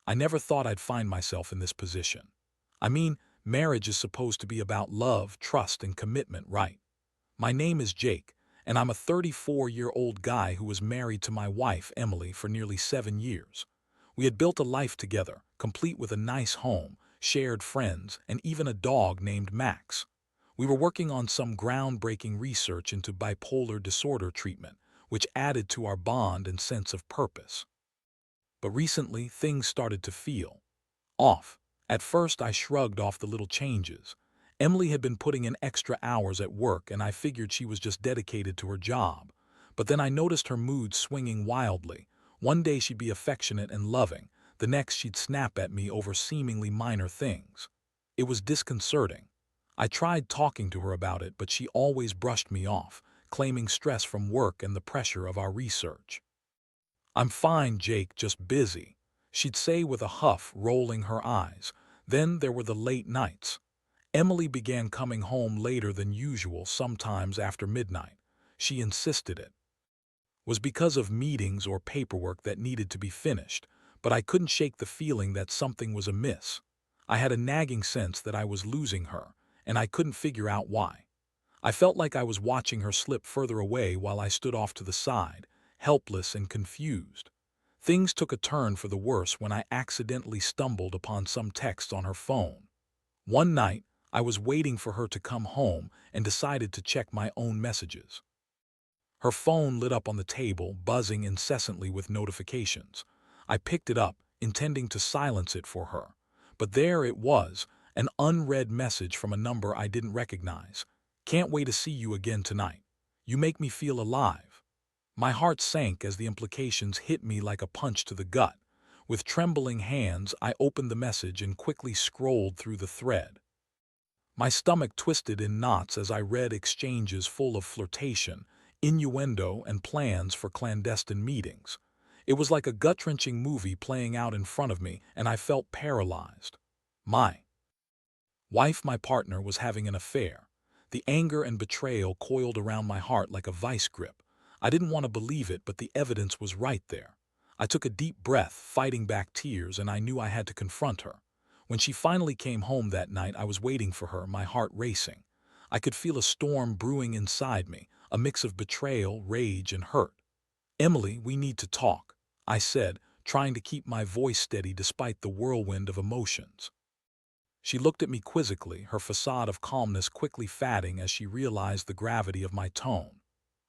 I never thought I'd find myself in this position. I mean, marriage is supposed to be about love, trust, and commitment, right? My name is Jake, and I'm a 34-year-old guy who was married to my wife, Emily, for nearly 7 years. We had built a life together, complete with a nice home, shared friends, and even a dog named Max. We were working on some groundbreaking research into bipolar disorder treatment, which added to our bond and sense of purpose. But recently, things started to feel off. At first, I shrugged off the little changes. Emily had been putting in extra hours at work, and I figured she was just dedicated to her job. But then I noticed her mood swinging wildly. One day she'd be affectionate and loving, the next she'd snap at me over seemingly minor things. It was disconcerting. I tried talking to her about it, but she always brushed me off, claiming stress from work and the pressure of our research. "I'm fine, Jake, just busy," she'd say with a huff, rolling her eyes. Then there were the late nights. Emily began coming home later than usual, sometimes after midnight. She insisted it was because of meetings or paperwork that needed to be finished, but I couldn't shake the feeling that something was amiss. I had a nagging sense that I was losing her, and I couldn't figure out why. I felt like I was watching her slip further away while I stood off to the side, helpless and confused. Things took a turn for the worse when I accidentally stumbled upon some text on her phone. One night, I was waiting for her to come home and decided to check my own messages. Her phone lit up on the table, buzzing incessantly with notifications. I picked it up, intending to silence it for her. But there it was, an unread message from a number I didn't recognize. "Can't wait to see you again tonight. You make me feel alive." My heart sank as the implications hit me like a punch to the gut. With trembling hands, I opened the message and quickly scrolled through the thread. My stomach twisted in knots as I read exchanges full of flirtation, innuendo, and plans for clandestine meetings. It was like a gut-wrenching movie playing out in front of me, and I felt paralyzed. My my partner, was having an affair. The anger and betrayal coiled around my heart like a vice grip. I didn't want to believe it, but the evidence was right there. I took a deep breath, fighting back tears, and I knew I had to confront her. When she finally came home that night, I was waiting for her, my heart racing. I could feel a storm brewing inside me, a mix of betrayal, rage, and hurt. "Emily, we need to talk," I said, trying to keep my voice steady despite the whirlwind of emotions. She looked at me quizzically, her facade of calmness quickly fading as she realized the gravity of my tone.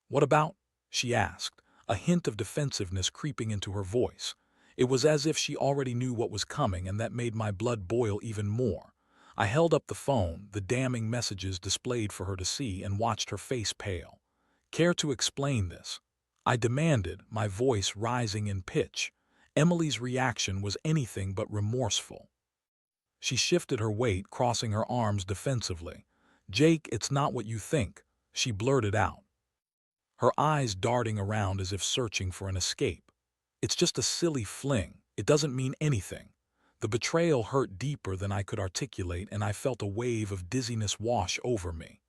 "What about?" she asked, a hint of defensiveness creeping into her voice. It was as if she already knew what was coming, and that made my blood boil even more. I held up the phone, the damning messages displayed for her to see, and watched her face pale. "Care to explain this?" I demanded, my voice rising in pitch. Emily's reaction was anything but remorseful. She shifted her weight, crossing her arms defensively. "Jake, it's not what you think," she blurted out, her eyes darting around as if searching for an escape. "It's just a silly fling. It doesn't mean anything." The betrayal hurt deeper than I could articulate, and I felt a wave of dizziness wash over me.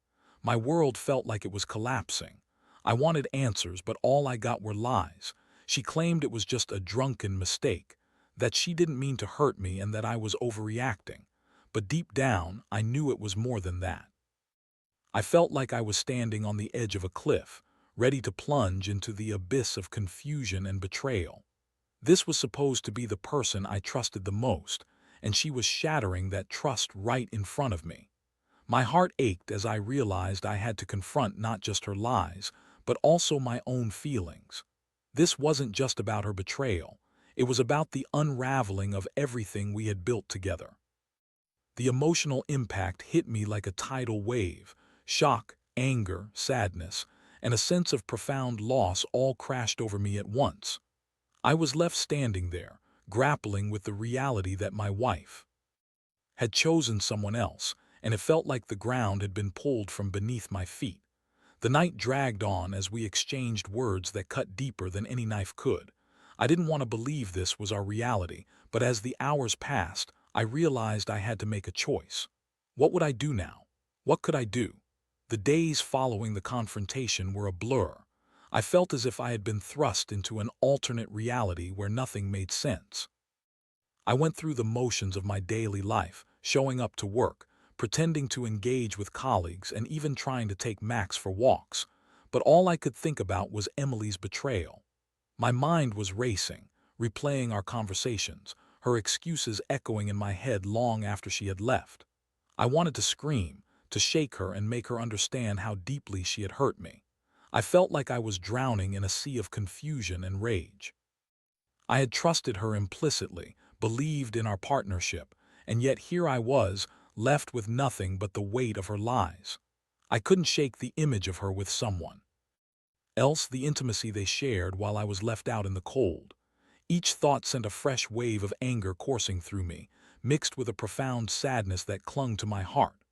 My world felt like it was collapsing. I wanted answers, but all I got were lies. She claimed it was just a drunken mistake, that she didn't mean to hurt me, and that I was overreacting. But deep down, I knew it was more than that. I felt like I was standing on the edge of a cliff, ready to plunge into the abyss of confusion and betrayal. This was supposed to be the person I trusted the most, and she was shattering that trust right in front of me. My heart ached as I realized I had to confront not just her lies, but also my own feelings. This wasn't just about her betrayal. It was about the unraveling of everything we had built together. The emotional impact hit me like a tidal wave. Shock, anger, sadness, and a sense of profound loss all crashed over me at once. I was left standing there, grappling with the reality that my wife had chosen someone else, and it felt like the ground had been pulled from beneath my feet. The night dragged on as we exchanged words that cut deeper than any knife could. I didn't want to believe this was our reality, but as the hours passed, I realized I had to make a choice. What would I do now? What could I do? The days following the confrontation were a blur. I felt as if I had been thrust into an alternate reality where nothing made sense. I went through the motions of my daily life, showing up to work, pretending to engage with colleagues, and even trying to take Max for walks. But all I could think about was Emily's betrayal. My mind was racing, replaying our conversations, her excuses echoing in my head long after she had left. I wanted to scream, to shake her and make her understand how deeply she had hurt me. I felt like I was drowning in a sea of confusion and rage. I had trusted her implicitly, believed in our partnership, and yet here I was, left with nothing but the weight of her lies. I couldn't shake the image of her with someone else, the intimacy they shared while I was left out in the cold. Each thought sent a fresh wave of anger coursing through me, mixed with a profound sadness that clung to my heart.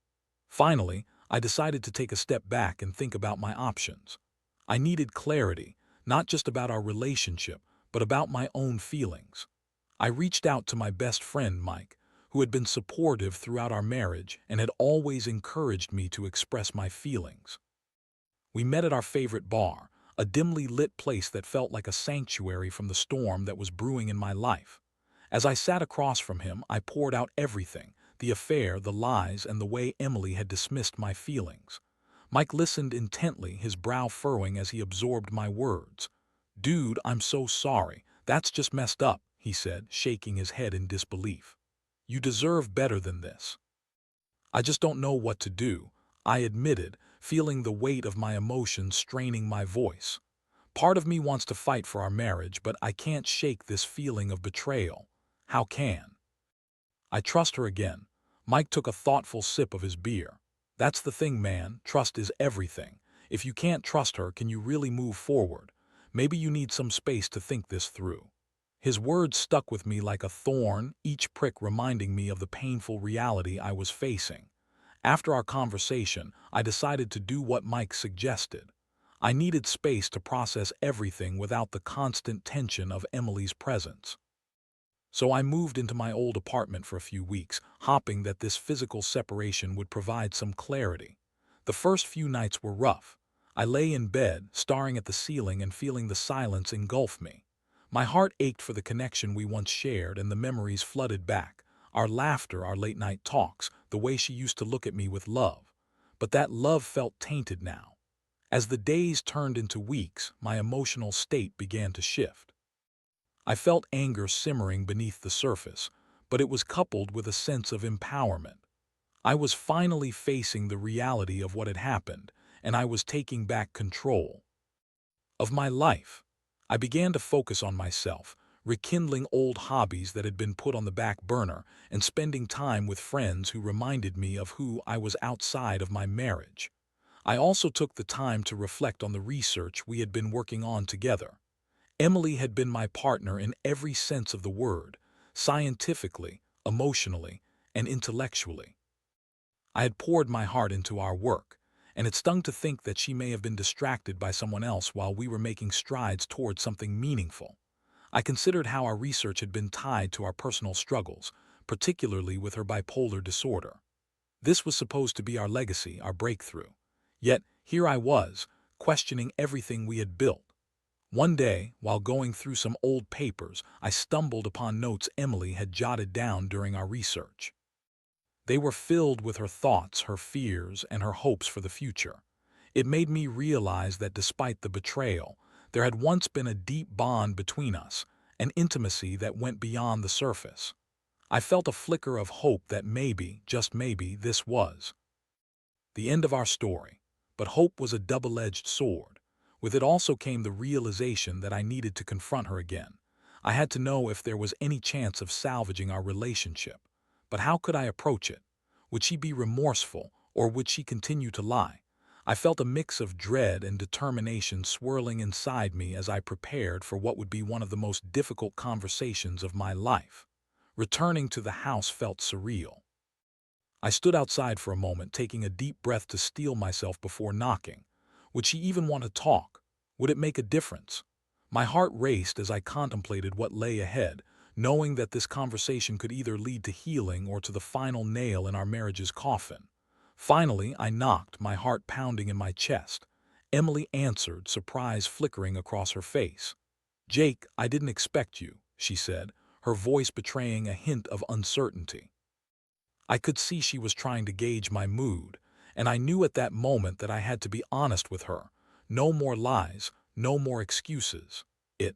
Finally, I decided to take a step back and think about my options. I needed clarity, not just about our relationship, but about my own feelings. I reached out to my best friend, Mike, who had been supportive throughout our marriage and had always encouraged me to express my feelings. We met at our favorite bar, a dimly lit place that felt like a sanctuary from the storm that was brewing in my life. As I sat across from him, I poured out everything: the affair, the lies, and the way Emily had dismissed my feelings. Mike listened intently, his brow furrowing as he absorbed my words. "Dude, I'm so sorry. That's just messed up," he said, shaking his head in disbelief. "You deserve better than this." "I just don't know what to do," I admitted, feeling the weight of my emotions straining my voice. "Part of me wants to fight for our marriage, but I can't shake this feeling of betrayal." "How can I trust her again?" Mike took a thoughtful sip of his beer. "That's the thing, man. Trust is everything. If you can't trust her, can you really move forward? Maybe you need some space to think this through." His words stuck with me like a thorn, each prick reminding me of the painful reality I was facing. After our conversation, I decided to do what Mike suggested. I needed space to process everything without the constant tension of Emily's presence. So I moved into my old apartment for a few weeks, hoping that this physical separation would provide some clarity. The first few nights were rough. I lay in bed, staring at the ceiling and feeling the silence engulf me. My heart ached for the connection we once shared, and the memories flooded back. Our laughter, our late-night talks, the way she used to look at me with love. But that love felt tainted now. As the days turned into weeks, my emotional state began to shift. I felt anger simmering beneath the surface, but it was coupled with a sense of empowerment. I was finally facing the reality of what had happened, and I was taking back control of my life. I began to focus on myself, rekindling old hobbies that had been put on the back burner, and spending time with friends who reminded me of who I was outside of my marriage. I also took the time to reflect on the research we had been working on together. Emily had been my partner in every sense of the word, scientifically, emotionally, and intellectually. I had poured my heart into our work, and it stung to think that she may have been distracted by someone else while we were making strides towards something meaningful. I considered how our research had been tied to our personal struggles, particularly with her bipolar disorder. This was supposed to be our legacy, our breakthrough. Yet, here I was, questioning everything we had built. One day, while going through some old papers, I stumbled upon notes Emily had jotted down during our research. They were filled with her thoughts, her fears, and her hopes for the future. It made me realize that despite the betrayal, there had once been a deep bond between us, an intimacy that went beyond the surface. I felt a flicker of hope that maybe, just maybe, this was the end of our story. But hope was a double-edged sword. With it also came the realization that I needed to confront her again. I had to know if there was any chance of salvaging our relationship. But how could I approach it? Would she be remorseful, or would she continue to lie? I felt a mix of dread and determination swirling inside me as I prepared for what would be one of the most difficult conversations of my life. Returning to the house felt surreal. I stood outside for a moment, taking a deep breath to steel myself before knocking. Would she even want to talk? Would it make a difference? My heart raced as I contemplated what lay ahead, knowing that this conversation could either lead to healing or to the final nail in our marriage's coffin. Finally, I knocked, my heart pounding in my chest. Emily answered, surprise flickering across her face. "Jake, I didn't expect you," she said, her voice betraying a hint of uncertainty. I could see she was trying to gauge my mood, and I knew at that moment that I had to be honest with her. No more lies, no more excuses. It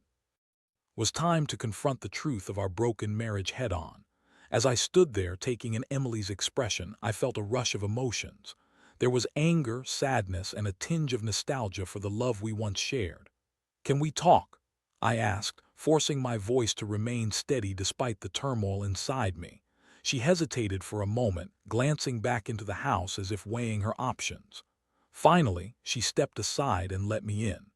was time to confront the truth of our broken marriage head-on. As I stood there taking in Emily's expression, I felt a rush of emotions. There was anger, sadness, and a tinge of nostalgia for the love we once shared. "Can we talk?" I asked, forcing my voice to remain steady despite the turmoil inside me. She hesitated for a moment, glancing back into the house as if weighing her options. Finally, she stepped aside and let me in.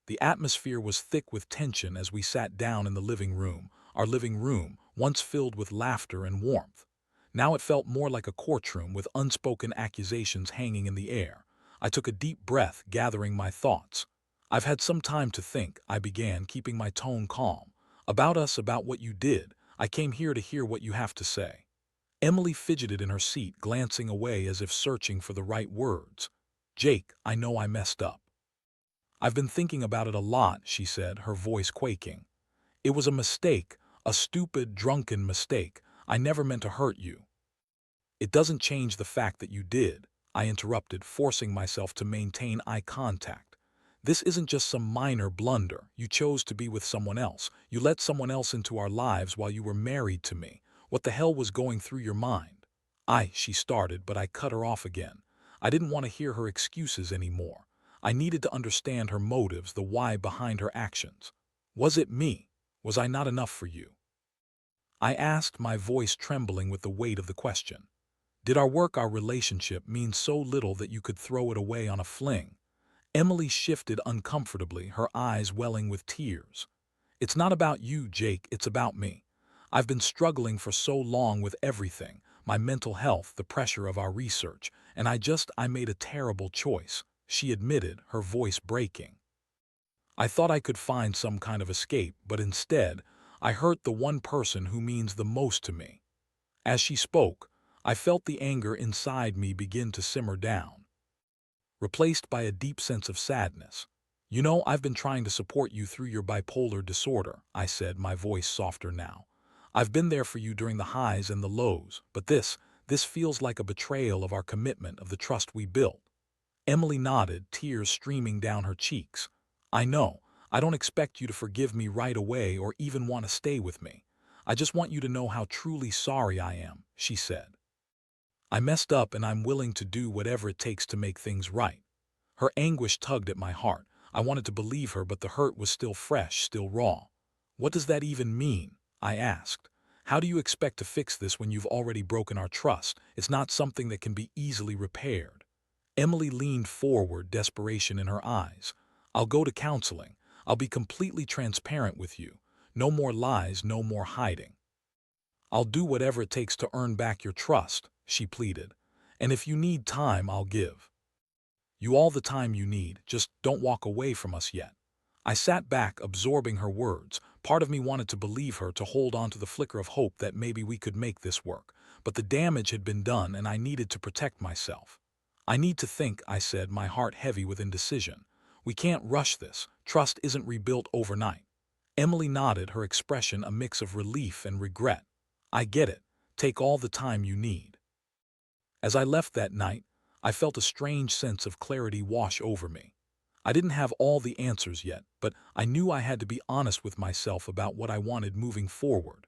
The atmosphere was thick with tension as we sat down in the living room, our living room, once filled with laughter and warmth. Now it felt more like a courtroom with unspoken accusations hanging in the air. I took a deep breath, gathering my thoughts. "I've had some time to think," I began, keeping my tone calm. "About us, about what you did. I came here to hear what you have to say." Emily fidgeted in her seat, glancing away as if searching for the right words. "Jake, I know I messed up. I've been thinking about it a lot," she said, her voice quaking. "It was a mistake, a stupid, drunken mistake. I never meant to hurt you." "It doesn't change the fact that you did," I interrupted, forcing myself to maintain eye contact. "This isn't just some minor blunder. You chose to be with someone else. You let someone else into our lives while you were married to me. What the hell was going through your mind?" She started, but I cut her off again. I didn't want to hear her excuses anymore. I needed to understand her motives, the why behind her actions. "Was it me? Was I not enough for you?" I asked, my voice trembling with the weight of the question. "Did our work, our relationship, mean so little that you could throw it away on a fling?" Emily shifted uncomfortably, her eyes welling with tears. "It's not about you, Jake, it's about me. I've been struggling for so long with everything, my mental health, the pressure of our research, and I made a terrible choice," she admitted, her voice breaking. "I thought I could find some kind of escape, but instead, I hurt the one person who means the most to me." As she spoke, I felt the anger inside me begin to simmer down, replaced by a deep sense of sadness. "You know, I've been trying to support you through your bipolar disorder," I said, my voice softer now. "I've been there for you during the highs and the lows, but this feels like a betrayal of our commitment, of the trust we built." Emily nodded, tears streaming down her cheeks. "I know. I don't expect you to forgive me right away or even want to stay with me. I just want you to know how truly sorry I am," she said. "I messed up and I'm willing to do whatever it takes to make things right." Her anguish tugged at my heart. I wanted to believe her, but the hurt was still fresh, still raw. "What does that even mean?" I asked. "How do you expect to fix this when you've already broken our trust? It's not something that can be easily repaired." Emily leaned forward, desperation in her eyes. "I'll go to counseling. I'll be completely transparent with you. No more lies, no more hiding. I'll do whatever it takes to earn back your trust," she pleaded. "And if you need time, I'll give you all the time you need. Just don't walk away from us yet." I sat back, absorbing her words. Part of me wanted to believe her, to hold on to the flicker of hope that maybe we could make this work. But the damage had been done, and I needed to protect myself. "I need to think," I said, my heart heavy with indecision. "We can't rush this. Trust isn't rebuilt overnight." Emily nodded, her expression a mix of relief and regret. "I get it. Take all the time you need." As I left that night, I felt a strange sense of clarity wash over me. I didn't have all the answers yet, but I knew I had to be honest with myself about what I wanted moving forward.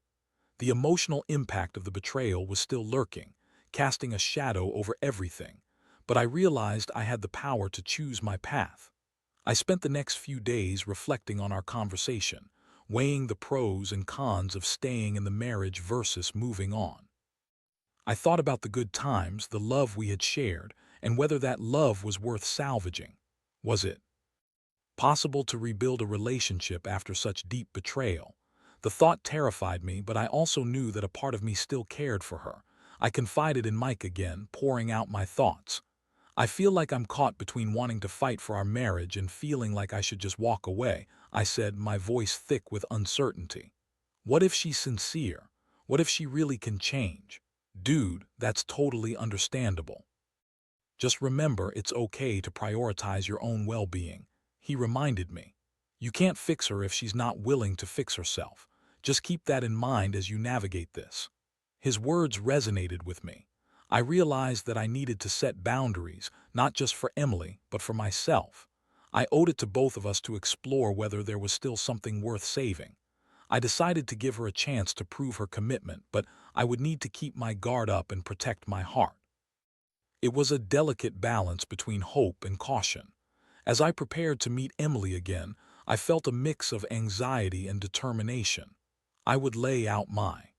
The emotional impact of the betrayal was still lurking, casting a shadow over everything, but I realized I had the power to choose my path. I spent the next few days reflecting on our conversation, weighing the pros and cons of staying in the marriage versus moving on. I thought about the good times, the love we had shared, and whether that love was worth salvaging. Was it possible to rebuild a relationship after such deep betrayal? The thought terrified me, but I also knew that a part of me still cared for her. I confided in Mike again, pouring out my thoughts. "I feel like I'm caught between wanting to fight for our marriage and feeling like I should just walk away," I said, my voice thick with uncertainty. "What if she's sincere? What if she really can change?" "Dude, that's totally understandable. Just remember, it's okay to prioritize your own well-being," he reminded me. "You can't fix her if she's not willing to fix herself. Just keep that in mind as you navigate this." His words resonated with me. I realized that I needed to set boundaries, not just for Emily, but for myself. I owed it to both of us to explore whether there was still something worth saving. I decided to give her a chance to prove her commitment, but I would need to keep my guard up and protect my heart. It was a delicate balance between hope and caution. As I prepared to meet Emily again, I felt a mix of anxiety and determination. I would lay out my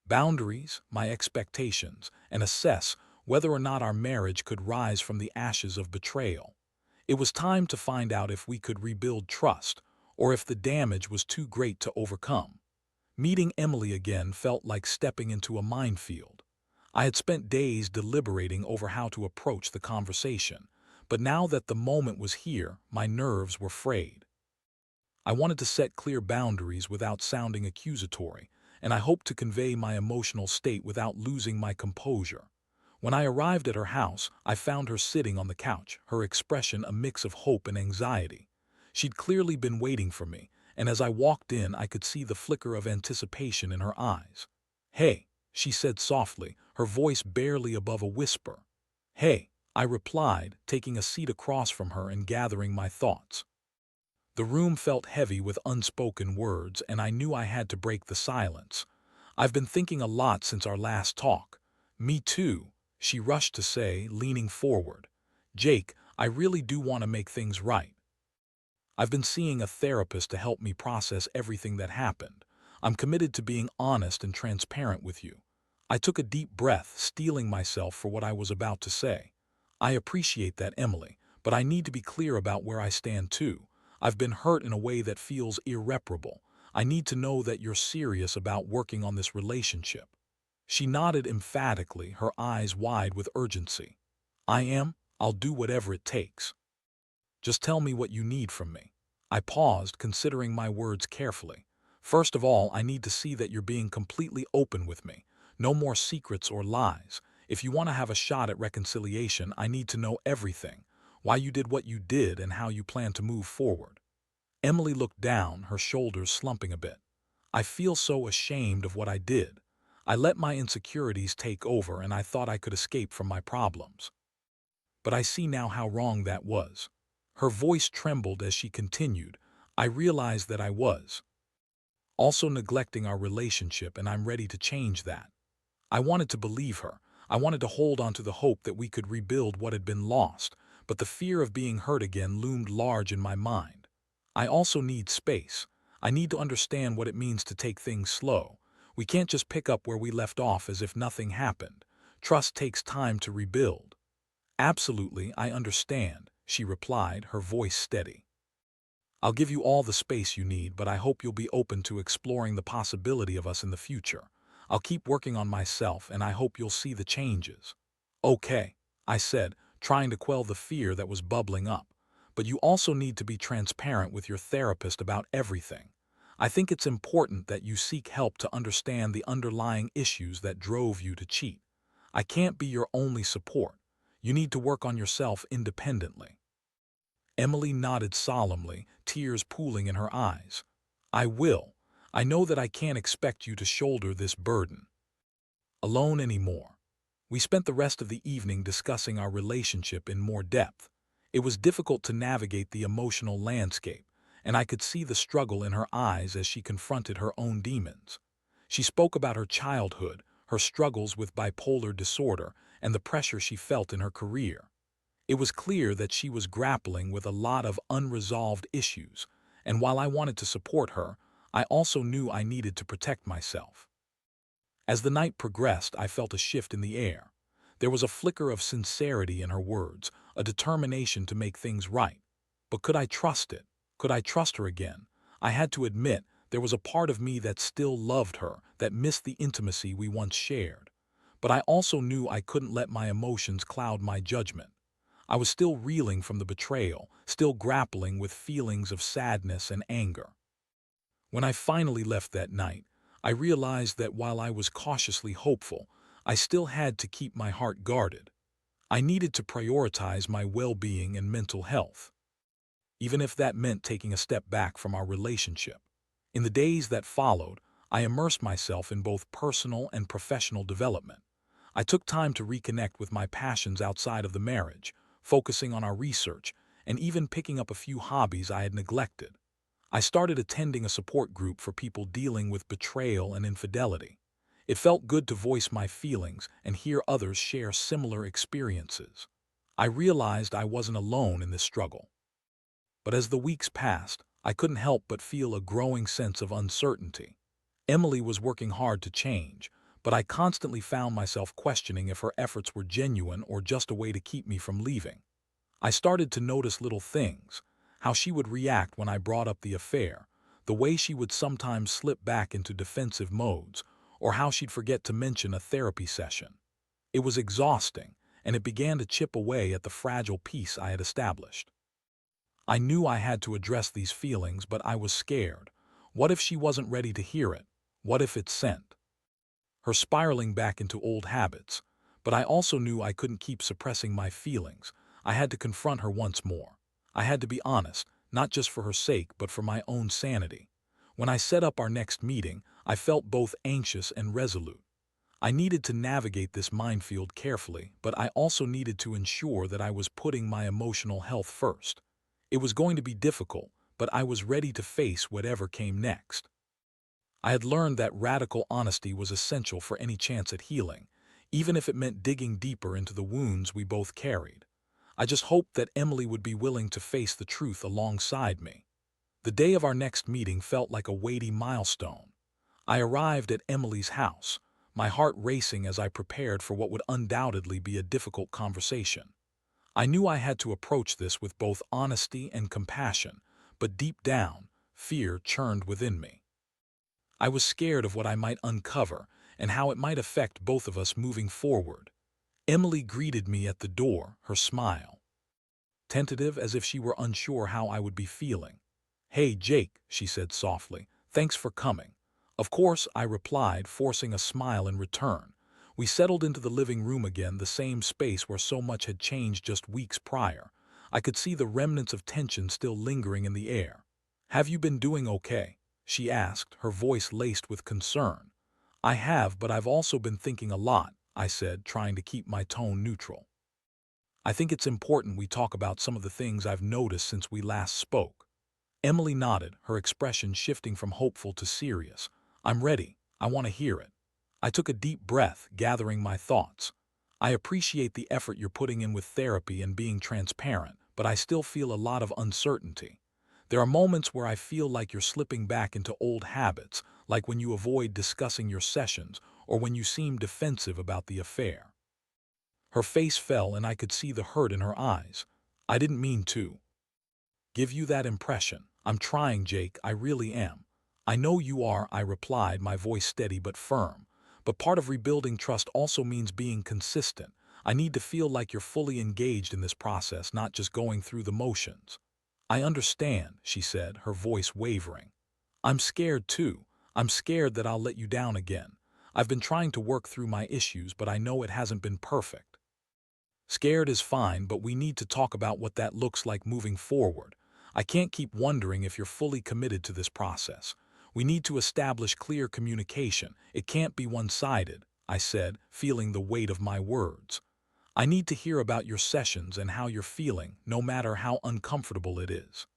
boundaries, my expectations, and assess whether or not our marriage could rise from the ashes of betrayal. It was time to find out if we could rebuild trust, or if the damage was too great to overcome. Meeting Emily again felt like stepping into a minefield. I had spent days deliberating over how to approach the conversation, but now that the moment was here, my nerves were frayed. I wanted to set clear boundaries without sounding accusatory, and I hoped to convey my emotional state without losing my composure. When I arrived at her house, I found her sitting on the couch, her expression a mix of hope and anxiety. She'd clearly been waiting for me, and as I walked in, I could see the flicker of anticipation in her eyes. "Hey," she said softly, her voice barely above a whisper. "Hey," I replied, taking a seat across from her and gathering my thoughts. The room felt heavy with unspoken words, and I knew I had to break the silence. "I've been thinking a lot since our last talk." "Me too," she rushed to say, leaning forward. "Jake, I really do want to make things right. I've been seeing a therapist to help me process everything that happened. I'm committed to being honest and transparent with you." I took a deep breath, steeling myself for what I was about to say. "I appreciate that, Emily, but I need to be clear about where I stand too. I've been hurt in a way that feels irreparable. I need to know that you're serious about working on this relationship." She nodded emphatically, her eyes wide with urgency. "I am. I'll do whatever it takes. Just tell me what you need from me." I paused, considering my words carefully. "First of all, I need to see that you're being completely open with me. No more secrets or lies. If you want to have a shot at reconciliation, I need to know everything. Why you did what you did and how you plan to move forward." Emily looked down, her shoulders slumping a bit. "I feel so ashamed of what I did. I let my insecurities take over and I thought I could escape from my problems. But I see now how wrong that was." Her voice trembled as she continued. "I realized that I was also neglecting our relationship, and I'm ready to change that." I wanted to believe her. I wanted to hold on to the hope that we could rebuild what had been lost, but the fear of being hurt again loomed large in my mind. I also need space. I need to understand what it means to take things slow. We can't just pick up where we left off as if nothing happened. Trust takes time to rebuild. "Absolutely, I understand," she replied, her voice steady. "I'll give you all the space you need, but I hope you'll be open to exploring the possibility of us in the future. I'll keep working on myself, and I hope you'll see the changes." "Okay," I said, trying to quell the fear that was bubbling up. "But you also need to be transparent with your therapist about everything. I think it's important that you seek help to understand the underlying issues that drove you to cheat. I can't be your only support. You need to work on yourself independently." Emily nodded solemnly, tears pooling in her eyes. "I will. I know that I can't expect you to shoulder this burden alone anymore." We spent the rest of the evening discussing our relationship in more depth. It was difficult to navigate the emotional landscape, and I could see the struggle in her eyes as she confronted her own demons. She spoke about her childhood, her struggles with bipolar disorder, and the pressure she felt in her career. It was clear that she was grappling with a lot of unresolved issues, and while I wanted to support her, I also knew I needed to protect myself. As the night progressed, I felt a shift in the air. There was a flicker of sincerity in her words, a determination to make things right. But could I trust it? Could I trust her again? I had to admit, there was a part of me that still loved her, that missed the intimacy we once shared. But I also knew I couldn't let my emotions cloud my judgment. I was still reeling from the betrayal, still grappling with feelings of sadness and anger. When I finally left that night, I realized that while I was cautiously hopeful, I still had to keep my heart guarded. I needed to prioritize my well-being and mental health, even if that meant taking a step back from our relationship. In the days that followed, I immersed myself in both personal and professional development. I took time to reconnect with my passions outside of the marriage, focusing on our research, and even picking up a few hobbies I had neglected. I started attending a support group for people dealing with betrayal and infidelity. It felt good to voice my feelings and hear others share similar experiences. I realized I wasn't alone in this struggle. But as the weeks passed, I couldn't help but feel a growing sense of uncertainty. Emily was working hard to change, but I constantly found myself questioning if her efforts were genuine or just a way to keep me from leaving. I started to notice little things, how she would react when I brought up the affair, the way she would sometimes slip back into defensive modes, or how she'd forget to mention a therapy session. It was exhausting, and it began to chip away at the fragile peace I had established. I knew I had to address these feelings, but I was scared. What if she wasn't ready to hear it? What if it sent her spiraling back into old habits? But I also knew I couldn't keep suppressing my feelings. I had to confront her once more. I had to be honest, not just for her sake, but for my own sanity. When I set up our next meeting, I felt both anxious and resolute. I needed to navigate this minefield carefully, but I also needed to ensure that I was putting my emotional health first. It was going to be difficult, but I was ready to face whatever came next. I had learned that radical honesty was essential for any chance at healing, even if it meant digging deeper into the wounds we both carried. I just hoped that Emily would be willing to face the truth alongside me. The day of our next meeting felt like a weighty milestone. I arrived at Emily's house, my heart racing as I prepared for what would undoubtedly be a difficult conversation. I knew I had to approach this with both honesty and compassion, but deep down, fear churned within me. I was scared of what I might uncover and how it might affect both of us moving forward. Emily greeted me at the door, her smile tentative as if she were unsure how I would be feeling. "Hey, Jake," she said softly, "thanks for coming." "Of course," I replied, forcing a smile in return. We settled into the living room again, the same space where so much had changed just weeks prior. I could see the remnants of tension still lingering in the air. "Have you been doing okay?" she asked, her voice laced with concern. "I have, but I've also been thinking a lot," I said, trying to keep my tone neutral. "I think it's important we talk about some of the things I've noticed since we last spoke." Emily nodded, her expression shifting from hopeful to serious. "I'm ready. I want to hear it." I took a deep breath, gathering my thoughts. "I appreciate the effort you're putting in with therapy and being transparent, but I still feel a lot of uncertainty. There are moments where I feel like you're slipping back into old habits, like when you avoid discussing your sessions or when you seem defensive about the affair." Her face fell and I could see the hurt in her eyes. "I didn't mean to give you that impression. I'm trying, Jake, I really am." "I know you are," I replied, my voice steady but firm. "But part of rebuilding trust also means being consistent. I need to feel like you're fully engaged in this process, not just going through the motions." "I understand," she said, her voice wavering. "I'm scared too. I'm scared that I'll let you down again. I've been trying to work through my issues, but I know it hasn't been perfect." "Scared is fine, but we need to talk about what that looks like moving forward. I can't keep wondering if you're fully committed to this process. We need to establish clear communication. It can't be one-sided," I said, feeling the weight of my words. "I need to hear about your sessions and how you're feeling, no matter how uncomfortable it is."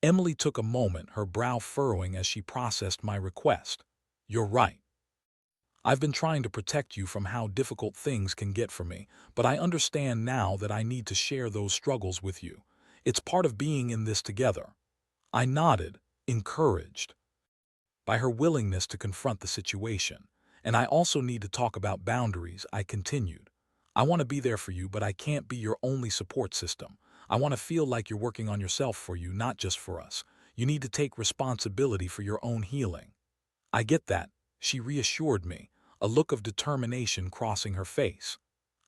Emily took a moment, her brow furrowing as she processed my request. "You're right. I've been trying to protect you from how difficult things can get for me, but I understand now that I need to share those struggles with you. It's part of being in this together." I nodded, encouraged by her willingness to confront the situation. "And I also need to talk about boundaries," I continued. "I want to be there for you, but I can't be your only support system. I want to feel like you're working on yourself for you, not just for us. You need to take responsibility for your own healing." "I get that," she reassured me, a look of determination crossing her face.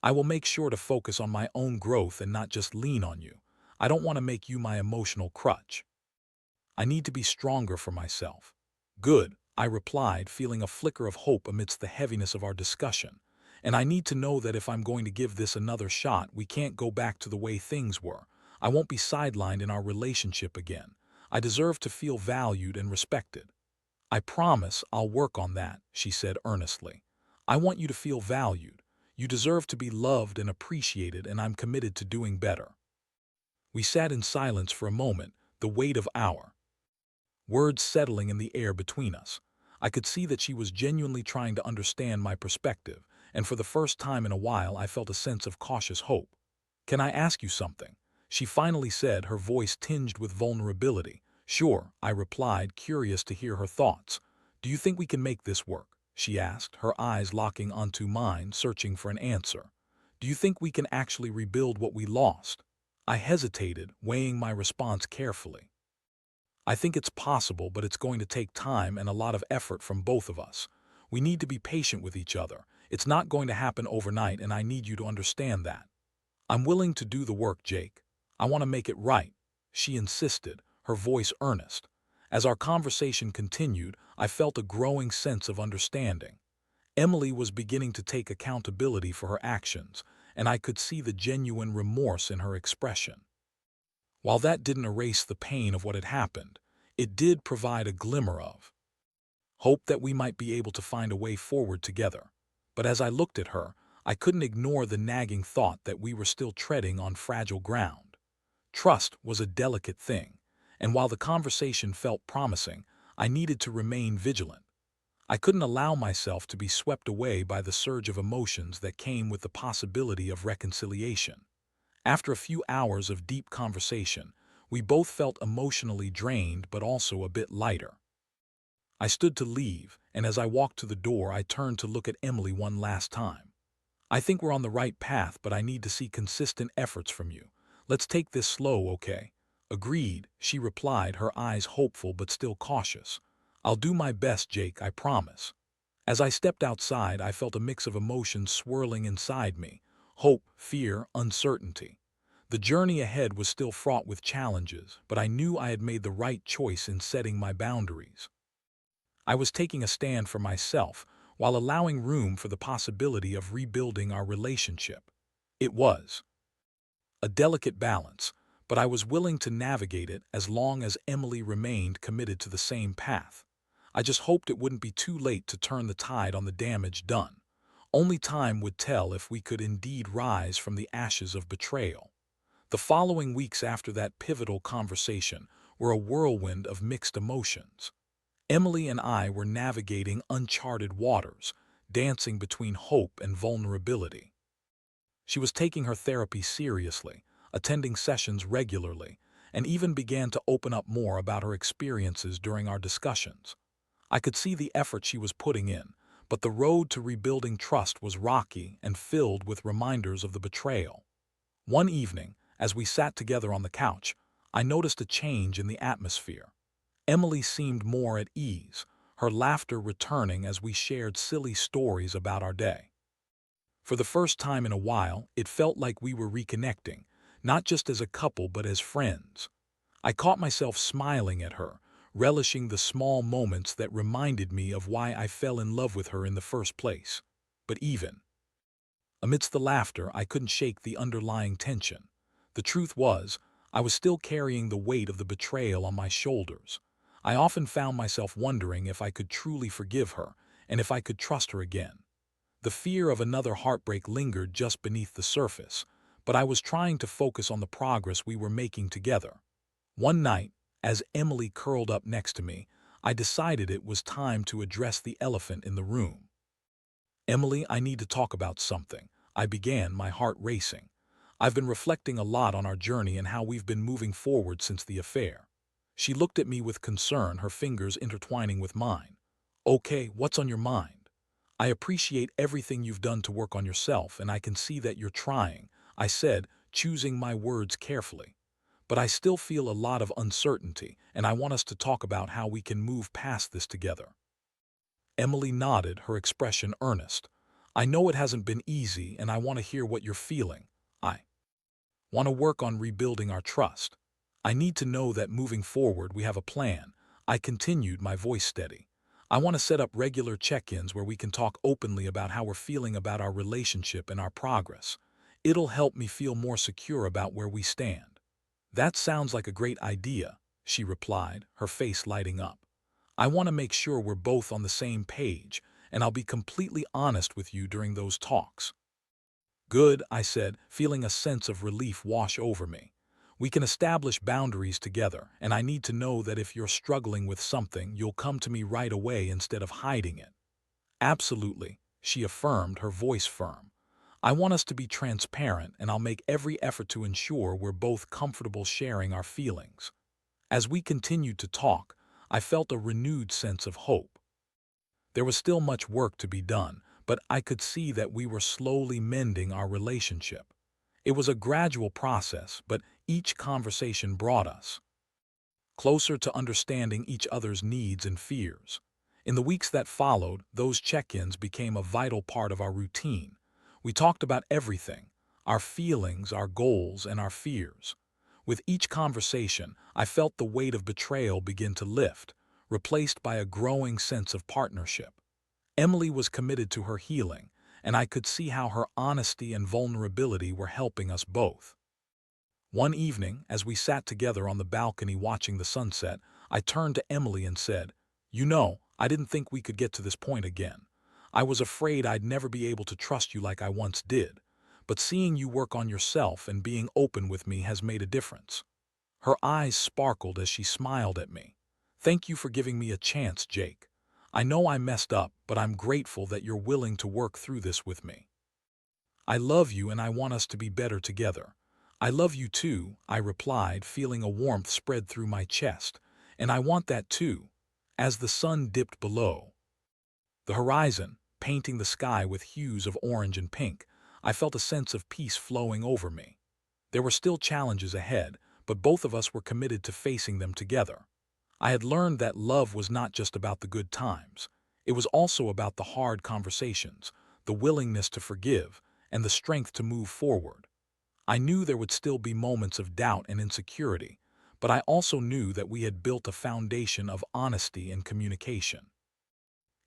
"I will make sure to focus on my own growth and not just lean on you. I don't want to make you my emotional crutch. I need to be stronger for myself." "Good," I replied, feeling a flicker of hope amidst the heaviness of our discussion. "And I need to know that if I'm going to give this another shot, we can't go back to the way things were. I won't be sidelined in our relationship again. I deserve to feel valued and respected." I promise I'll work on that, she said earnestly. I want you to feel valued. You deserve to be loved and appreciated, and I'm committed to doing better. We sat in silence for a moment, the weight of our words settling in the air between us. I could see that she was genuinely trying to understand my perspective, and for the first time in a while I felt a sense of cautious hope. Can I ask you something? She finally said, her voice tinged with vulnerability. Sure, I replied, curious to hear her thoughts. Do you think we can make this work? She asked, her eyes locking onto mine, searching for an answer. Do you think we can actually rebuild what we lost? I hesitated, weighing my response carefully. I think it's possible, but it's going to take time and a lot of effort from both of us. We need to be patient with each other. It's not going to happen overnight, and I need you to understand that. I'm willing to do the work, Jake. I want to make it right, she insisted, her voice earnest. As our conversation continued, I felt a growing sense of understanding. Emily was beginning to take accountability for her actions, and I could see the genuine remorse in her expression. While that didn't erase the pain of what had happened, it did provide a glimmer of hope that we might be able to find a way forward together. But as I looked at her, I couldn't ignore the nagging thought that we were still treading on fragile ground. Trust was a delicate thing, and while the conversation felt promising, I needed to remain vigilant. I couldn't allow myself to be swept away by the surge of emotions that came with the possibility of reconciliation. After a few hours of deep conversation, we both felt emotionally drained but also a bit lighter. I stood to leave, and as I walked to the door, I turned to look at Emily one last time. I think we're on the right path, but I need to see consistent efforts from you. Let's take this slow, okay? Agreed, she replied, her eyes hopeful but still cautious. I'll do my best, Jake, I promise. As I stepped outside, I felt a mix of emotions swirling inside me: hope, fear, uncertainty. The journey ahead was still fraught with challenges, but I knew I had made the right choice in setting my boundaries. I was taking a stand for myself while allowing room for the possibility of rebuilding our relationship. It was a delicate balance, but I was willing to navigate it as long as Emily remained committed to the same path. I just hoped it wouldn't be too late to turn the tide on the damage done. Only time would tell if we could indeed rise from the ashes of betrayal. The following weeks after that pivotal conversation were a whirlwind of mixed emotions. Emily and I were navigating uncharted waters, dancing between hope and vulnerability. She was taking her therapy seriously, attending sessions regularly, and even began to open up more about her experiences during our discussions. I could see the effort she was putting in, but the road to rebuilding trust was rocky and filled with reminders of the betrayal. One evening, as we sat together on the couch, I noticed a change in the atmosphere. Emily seemed more at ease, her laughter returning as we shared silly stories about our day. For the first time in a while, it felt like we were reconnecting, not just as a couple but as friends. I caught myself smiling at her, relishing the small moments that reminded me of why I fell in love with her in the first place. But even amidst the laughter, I couldn't shake the underlying tension. The truth was, I was still carrying the weight of the betrayal on my shoulders. I often found myself wondering if I could truly forgive her and if I could trust her again. The fear of another heartbreak lingered just beneath the surface, but I was trying to focus on the progress we were making together. One night, as Emily curled up next to me, I decided it was time to address the elephant in the room. Emily, I need to talk about something, I began, my heart racing. I've been reflecting a lot on our journey and how we've been moving forward since the affair. She looked at me with concern, her fingers intertwining with mine. Okay, what's on your mind? I appreciate everything you've done to work on yourself, and I can see that you're trying, I said, choosing my words carefully. But I still feel a lot of uncertainty, and I want us to talk about how we can move past this together. Emily nodded, her expression earnest. I know it hasn't been easy, and I want to hear what you're feeling. I want to work on rebuilding our trust. I need to know that moving forward we have a plan. I continued, my voice steady. I want to set up regular check-ins where we can talk openly about how we're feeling about our relationship and our progress. It'll help me feel more secure about where we stand. That sounds like a great idea, she replied, her face lighting up. I want to make sure we're both on the same page, and I'll be completely honest with you during those talks." "Good," I said, feeling a sense of relief wash over me. "We can establish boundaries together, and I need to know that if you're struggling with something, you'll come to me right away instead of hiding it." "Absolutely," she affirmed, her voice firm. "I want us to be transparent, and I'll make every effort to ensure we're both comfortable sharing our feelings." As we continued to talk, I felt a renewed sense of hope. There was still much work to be done, but I could see that we were slowly mending our relationship. It was a gradual process, but each conversation brought us closer to understanding each other's needs and fears. In the weeks that followed, those check-ins became a vital part of our routine. We talked about everything: our feelings, our goals, and our fears. With each conversation, I felt the weight of betrayal begin to lift, replaced by a growing sense of partnership. Emily was committed to her healing, and I could see how her honesty and vulnerability were helping us both. One evening, as we sat together on the balcony watching the sunset, I turned to Emily and said, "You know, I didn't think we could get to this point again. I was afraid I'd never be able to trust you like I once did. But seeing you work on yourself and being open with me has made a difference." Her eyes sparkled as she smiled at me. "Thank you for giving me a chance, Jake. I know I messed up, but I'm grateful that you're willing to work through this with me. I love you and I want us to be better together." "I love you too," I replied, feeling a warmth spread through my chest. "And I want that too." As the sun dipped below the horizon, painting the sky with hues of orange and pink, I felt a sense of peace flowing over me. There were still challenges ahead, but both of us were committed to facing them together. I had learned that love was not just about the good times. It was also about the hard conversations, the willingness to forgive, and the strength to move forward. I knew there would still be moments of doubt and insecurity, but I also knew that we had built a foundation of honesty and communication.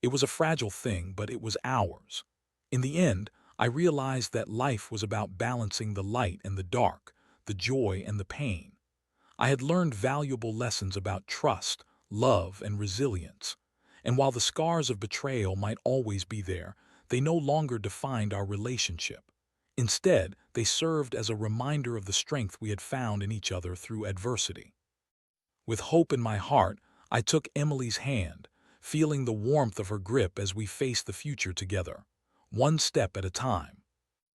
It was a fragile thing, but it was ours. In the end, I realized that life was about balancing the light and the dark, the joy and the pain. I had learned valuable lessons about trust, love, and resilience. And while the scars of betrayal might always be there, they no longer defined our relationship. Instead, they served as a reminder of the strength we had found in each other through adversity. With hope in my heart, I took Emily's hand, feeling the warmth of her grip as we faced the future together, one step at a time.